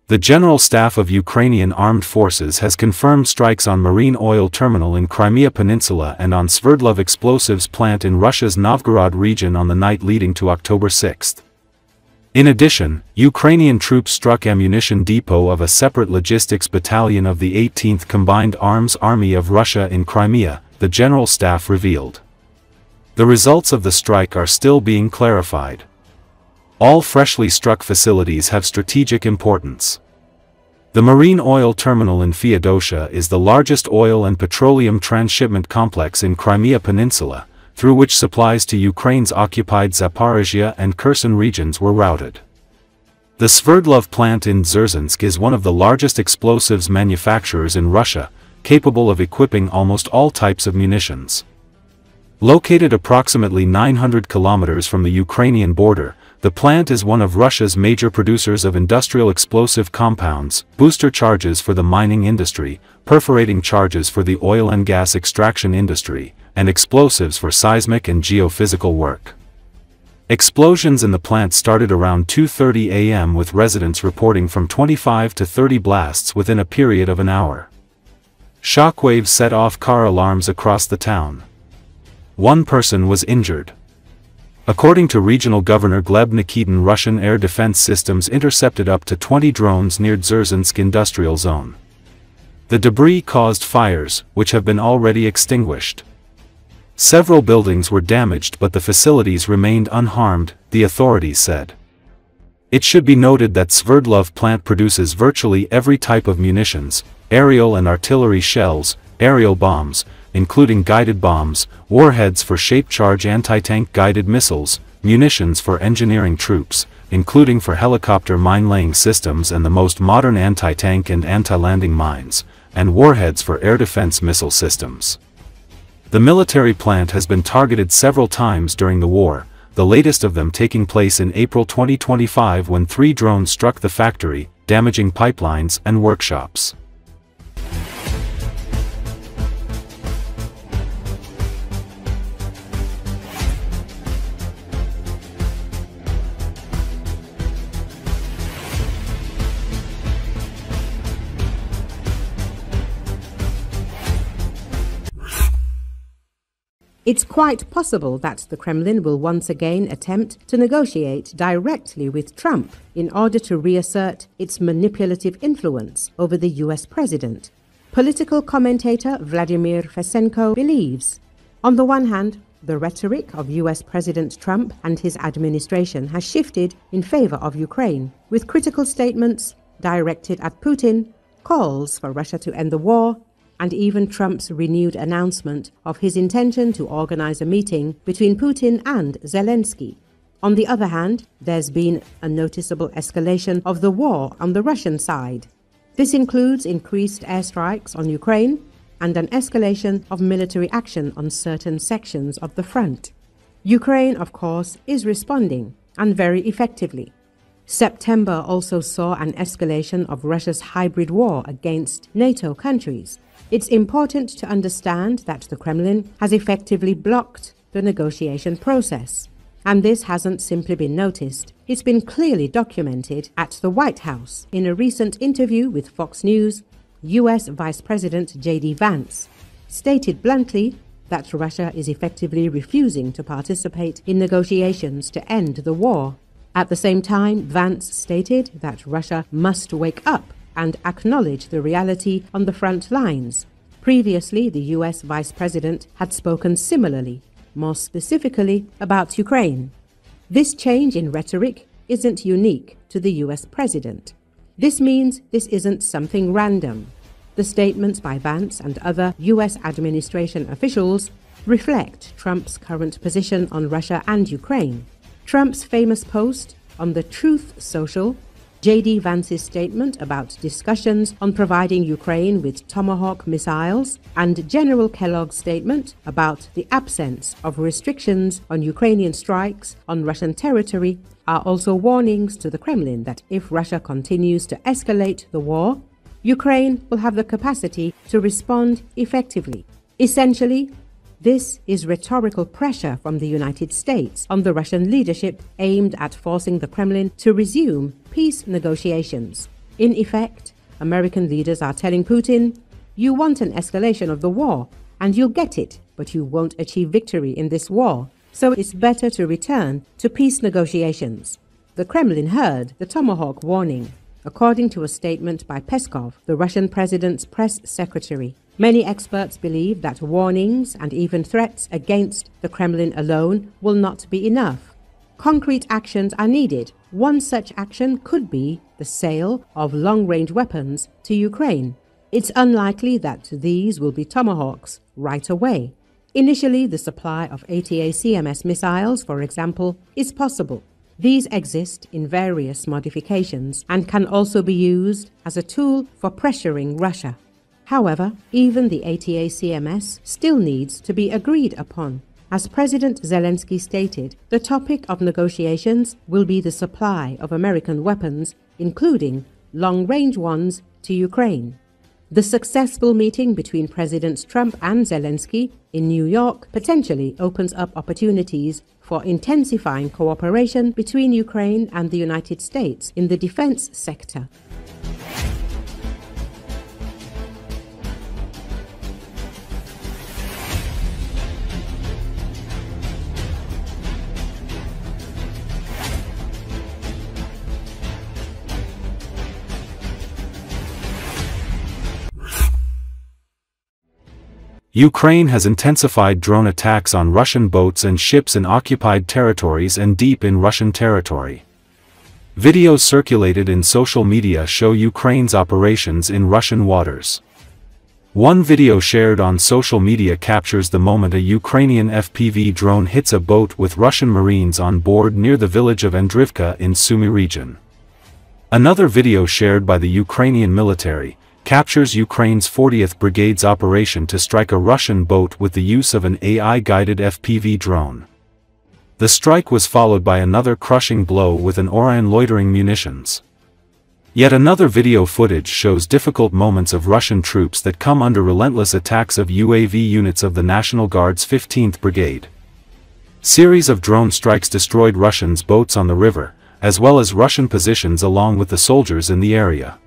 The General Staff of Ukrainian Armed Forces has confirmed strikes on marine oil terminal in Crimea Peninsula and on Sverdlov explosives plant in Russia's Novgorod region on the night leading to October 6. In addition, Ukrainian troops struck ammunition depot of a separate logistics battalion of the 18th Combined Arms Army of Russia in Crimea, the General Staff revealed. The results of the strike are still being clarified. All freshly struck facilities have strategic importance. The marine oil terminal in Feodosia is the largest oil and petroleum trans-shipment complex in Crimea Peninsula, through which supplies to Ukraine's occupied Zaporizhzhia and Kherson regions were routed. The Sverdlov plant in Dzerzhinsk is one of the largest explosives manufacturers in Russia, capable of equipping almost all types of munitions. Located approximately 900 kilometers from the Ukrainian border, the plant is one of Russia's major producers of industrial explosive compounds, booster charges for the mining industry, perforating charges for the oil and gas extraction industry, and explosives for seismic and geophysical work. Explosions in the plant started around 2:30 a.m. with residents reporting from 25 to 30 blasts within a period of an hour. Shockwaves set off car alarms across the town. One person was injured. According to Regional Governor Gleb Nikitin, Russian air defense systems intercepted up to 20 drones near Dzerzhinsk industrial zone. The debris caused fires, which have been already extinguished. Several buildings were damaged but the facilities remained unharmed, the authorities said. It should be noted that Sverdlov plant produces virtually every type of munitions, aerial and artillery shells, aerial bombs, including guided bombs, warheads for shape-charge anti-tank guided missiles, munitions for engineering troops, including for helicopter mine-laying systems and the most modern anti-tank and anti-landing mines, and warheads for air defense missile systems. The military plant has been targeted several times during the war, the latest of them taking place in April 2025 when 3 drones struck the factory, damaging pipelines and workshops. It's quite possible that the Kremlin will once again attempt to negotiate directly with Trump in order to reassert its manipulative influence over the US president. Political commentator Vladimir Fesenko believes, on the one hand, the rhetoric of US President Trump and his administration has shifted in favor of Ukraine, with critical statements directed at Putin, calls for Russia to end the war, and even Trump's renewed announcement of his intention to organize a meeting between Putin and Zelenski. On the other hand, there's been a noticeable escalation of the war on the Russian side. This includes increased airstrikes on Ukraine and an escalation of military action on certain sections of the front. Ukraine, of course, is responding, and very effectively. September also saw an escalation of Russia's hybrid war against NATO countries. It's important to understand that the Kremlin has effectively blocked the negotiation process. And this hasn't simply been noticed. It's been clearly documented at the White House. In a recent interview with Fox News, US Vice President J.D. Vance stated bluntly that Russia is effectively refusing to participate in negotiations to end the war. At the same time, Vance stated that Russia must wake up and acknowledge the reality on the front lines. Previously, the US Vice President had spoken similarly, more specifically about Ukraine. This change in rhetoric isn't unique to the US President. This means this isn't something random. The statements by Vance and other US administration officials reflect Trump's current position on Russia and Ukraine. Trump's famous post on the Truth Social, J.D. Vance's statement about discussions on providing Ukraine with Tomahawk missiles, and General Kellogg's statement about the absence of restrictions on Ukrainian strikes on Russian territory are also warnings to the Kremlin that if Russia continues to escalate the war, Ukraine will have the capacity to respond effectively. Essentially, this is rhetorical pressure from the United States on the Russian leadership aimed at forcing the Kremlin to resume peace negotiations. In effect, American leaders are telling Putin, "You want an escalation of the war, and you'll get it, but you won't achieve victory in this war, so it's better to return to peace negotiations." The Kremlin heard the Tomahawk warning, according to a statement by Peskov, the Russian president's press secretary. Many experts believe that warnings and even threats against the Kremlin alone will not be enough. Concrete actions are needed. One such action could be the sale of long-range weapons to Ukraine. It's unlikely that these will be Tomahawks right away. Initially, the supply of ATACMS missiles, for example, is possible. These exist in various modifications and can also be used as a tool for pressuring Russia. However, even the ATACMS still needs to be agreed upon. As President Zelensky stated, the topic of negotiations will be the supply of American weapons, including long-range ones, to Ukraine. The successful meeting between Presidents Trump and Zelensky in New York potentially opens up opportunities for intensifying cooperation between Ukraine and the United States in the defense sector. Ukraine has intensified drone attacks on Russian boats and ships in occupied territories and deep in Russian territory. Videos circulated in social media show Ukraine's operations in Russian waters. One video shared on social media captures the moment a Ukrainian FPV drone hits a boat with Russian Marines on board near the village of Andrivka in Sumy region. Another video shared by the Ukrainian military captures Ukraine's 40th Brigade's operation to strike a Russian boat with the use of an AI-guided FPV drone. The strike was followed by another crushing blow with an Orion loitering munitions. Yet another video footage shows difficult moments of Russian troops that come under relentless attacks of UAV units of the National Guard's 15th Brigade. Series of drone strikes destroyed Russians' boats on the river, as well as Russian positions along with the soldiers in the area.